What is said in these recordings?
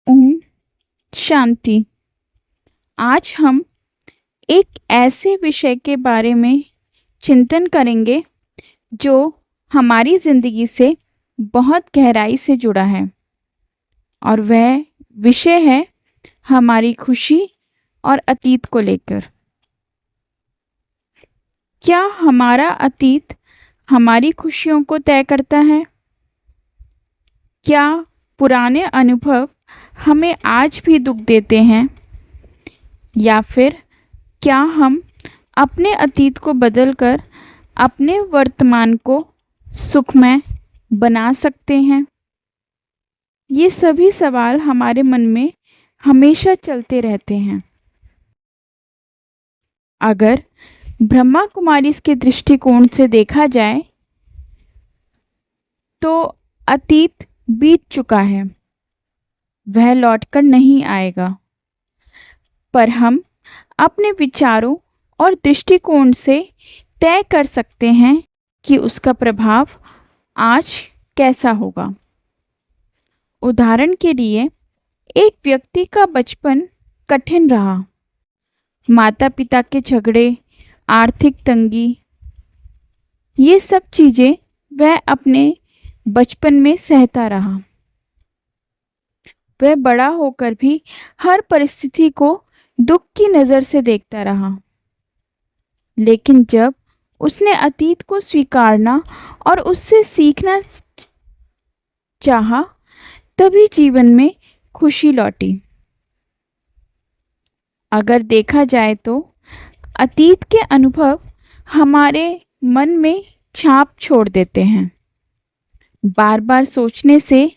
ओम शांति। आज हम एक ऐसे विषय के बारे में चिंतन करेंगे जो हमारी ज़िंदगी से बहुत गहराई से जुड़ा है, और वह विषय है हमारी खुशी और अतीत को लेकर। क्या हमारा अतीत हमारी खुशियों को तय करता है? क्या पुराने अनुभव हमें आज भी दुख देते हैं, या फिर क्या हम अपने अतीत को बदलकर अपने वर्तमान को सुखमय बना सकते हैं? ये सभी सवाल हमारे मन में हमेशा चलते रहते हैं। अगर ब्रह्मा कुमारी के दृष्टिकोण से देखा जाए तो अतीत बीत चुका है, वह लौटकर नहीं आएगा, पर हम अपने विचारों और दृष्टिकोण से तय कर सकते हैं कि उसका प्रभाव आज कैसा होगा। उदाहरण के लिए, एक व्यक्ति का बचपन कठिन रहा। माता पिता के झगड़े, आर्थिक तंगी, ये सब चीज़ें वह अपने बचपन में सहता रहा। वह बड़ा होकर भी हर परिस्थिति को दुख की नज़र से देखता रहा। लेकिन जब उसने अतीत को स्वीकारना और उससे सीखना चाहा, तभी जीवन में खुशी लौटी। अगर देखा जाए तो अतीत के अनुभव हमारे मन में छाप छोड़ देते हैं। बार बार सोचने से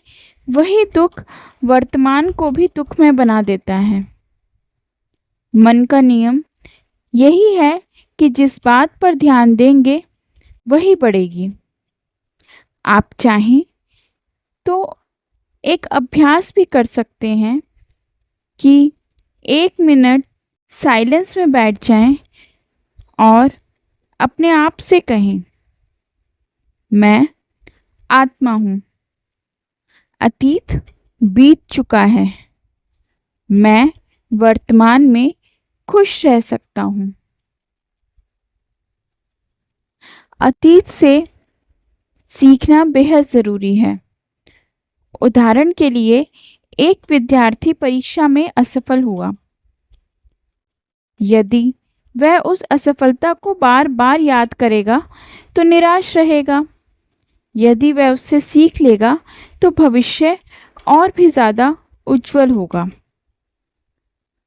वही दुख वर्तमान को भी दुखमय बना देता है। मन का नियम यही है कि जिस बात पर ध्यान देंगे वही बढ़ेगी। आप चाहें तो एक अभ्यास भी कर सकते हैं कि 1 मिनट साइलेंस में बैठ जाएं और अपने आप से कहें, मैं आत्मा हूँ, अतीत बीत चुका है, मैं वर्तमान में खुश रह सकता हूँ। अतीत से सीखना बेहद ज़रूरी है। उदाहरण के लिए, एक विद्यार्थी परीक्षा में असफल हुआ। यदि वह उस असफलता को बार बार याद करेगा तो निराश रहेगा। यदि वह उससे सीख लेगा तो भविष्य और भी ज़्यादा उज्जवल होगा।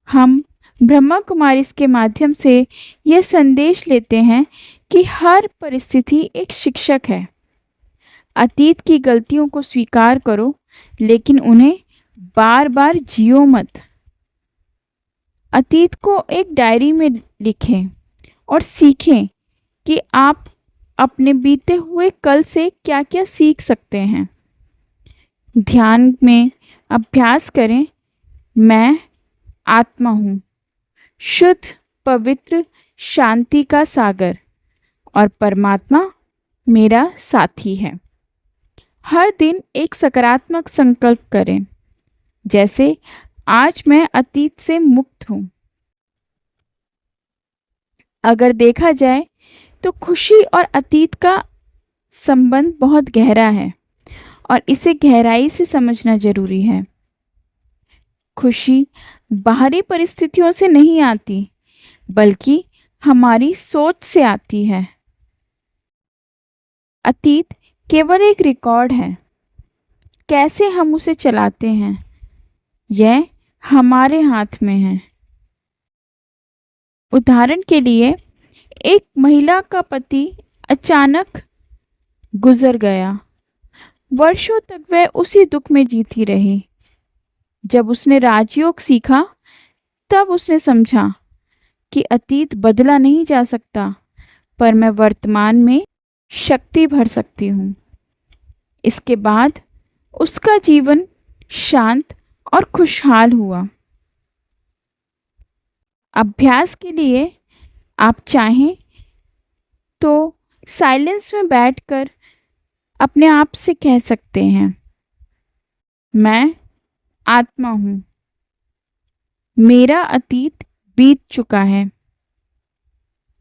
हम ब्रह्मा कुमारी के माध्यम से यह संदेश लेते हैं कि हर परिस्थिति एक शिक्षक है। अतीत की गलतियों को स्वीकार करो, लेकिन उन्हें बार बार जियो मत। अतीत को एक डायरी में लिखें और सीखें कि आप अपने बीते हुए कल से क्या क्या सीख सकते हैं। ध्यान में अभ्यास करें, मैं आत्मा हूँ, शुद्ध, पवित्र, शांति का सागर, और परमात्मा मेरा साथी है। हर दिन एक सकारात्मक संकल्प करें, जैसे आज मैं अतीत से मुक्त हूँ। अगर देखा जाए तो खुशी और अतीत का संबंध बहुत गहरा है और इसे गहराई से समझना जरूरी है। खुशी बाहरी परिस्थितियों से नहीं आती, बल्कि हमारी सोच से आती है। अतीत केवल एक रिकॉर्ड है, कैसे हम उसे चलाते हैं यह हमारे हाथ में है। उदाहरण के लिए, एक महिला का पति अचानक गुजर गया। वर्षों तक वह उसी दुख में जीती रही। जब उसने राजयोग सीखा, तब उसने समझा कि अतीत बदला नहीं जा सकता, पर मैं वर्तमान में शक्ति भर सकती हूँ। इसके बाद उसका जीवन शांत और खुशहाल हुआ। अभ्यास के लिए आप चाहें तो साइलेंस में बैठकर अपने आप से कह सकते हैं, मैं आत्मा हूँ। मेरा अतीत बीत चुका है।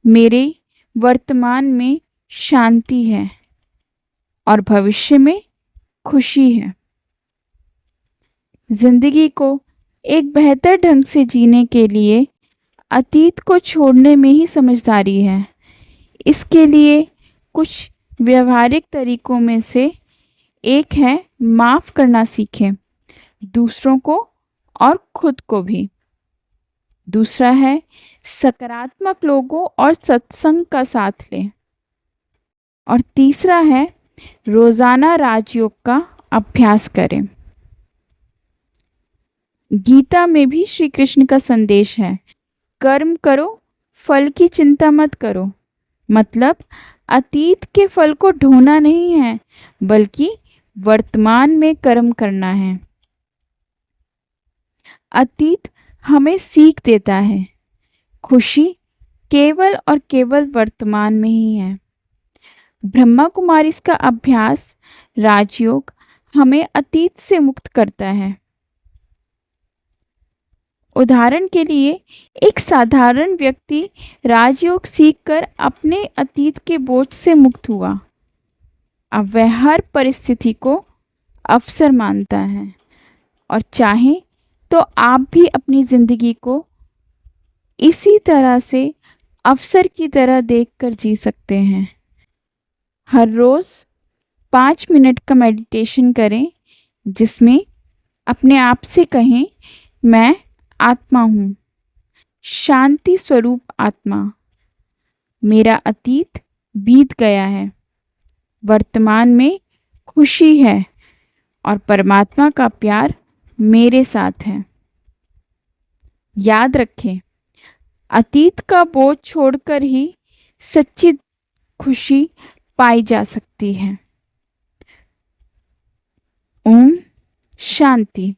मेरे वर्तमान में शांति है और भविष्य में खुशी है। जिंदगी को एक बेहतर ढंग से जीने के लिए अतीत को छोड़ने में ही समझदारी है। इसके लिए कुछ व्यवहारिक तरीकों में से एक है माफ़ करना सीखें, दूसरों को और खुद को भी। दूसरा है सकारात्मक लोगों और सत्संग का साथ लें। और तीसरा है रोज़ाना राजयोग का अभ्यास करें। गीता में भी श्री कृष्ण का संदेश है, कर्म करो, फल की चिंता मत करो। मतलब अतीत के फल को ढोना नहीं है, बल्कि वर्तमान में कर्म करना है। अतीत हमें सीख देता है, खुशी केवल और केवल वर्तमान में ही है। ब्रह्मा कुमारी का अभ्यास राजयोग हमें अतीत से मुक्त करता है। उदाहरण के लिए एक साधारण व्यक्ति राजयोग सीखकर अपने अतीत के बोझ से मुक्त हुआ। अब वह हर परिस्थिति को अवसर मानता है और चाहे तो आप भी अपनी ज़िंदगी को इसी तरह से अवसर की तरह देखकर जी सकते हैं। हर रोज़ 5 मिनट का मेडिटेशन करें, जिसमें अपने आप से कहें, मैं आत्मा हूँ, शांति स्वरूप आत्मा। मेरा अतीत बीत गया है, वर्तमान में खुशी है और परमात्मा का प्यार मेरे साथ है। याद रखें, अतीत का बोझ छोड़कर ही सच्ची खुशी पाई जा सकती है। ओम शांति।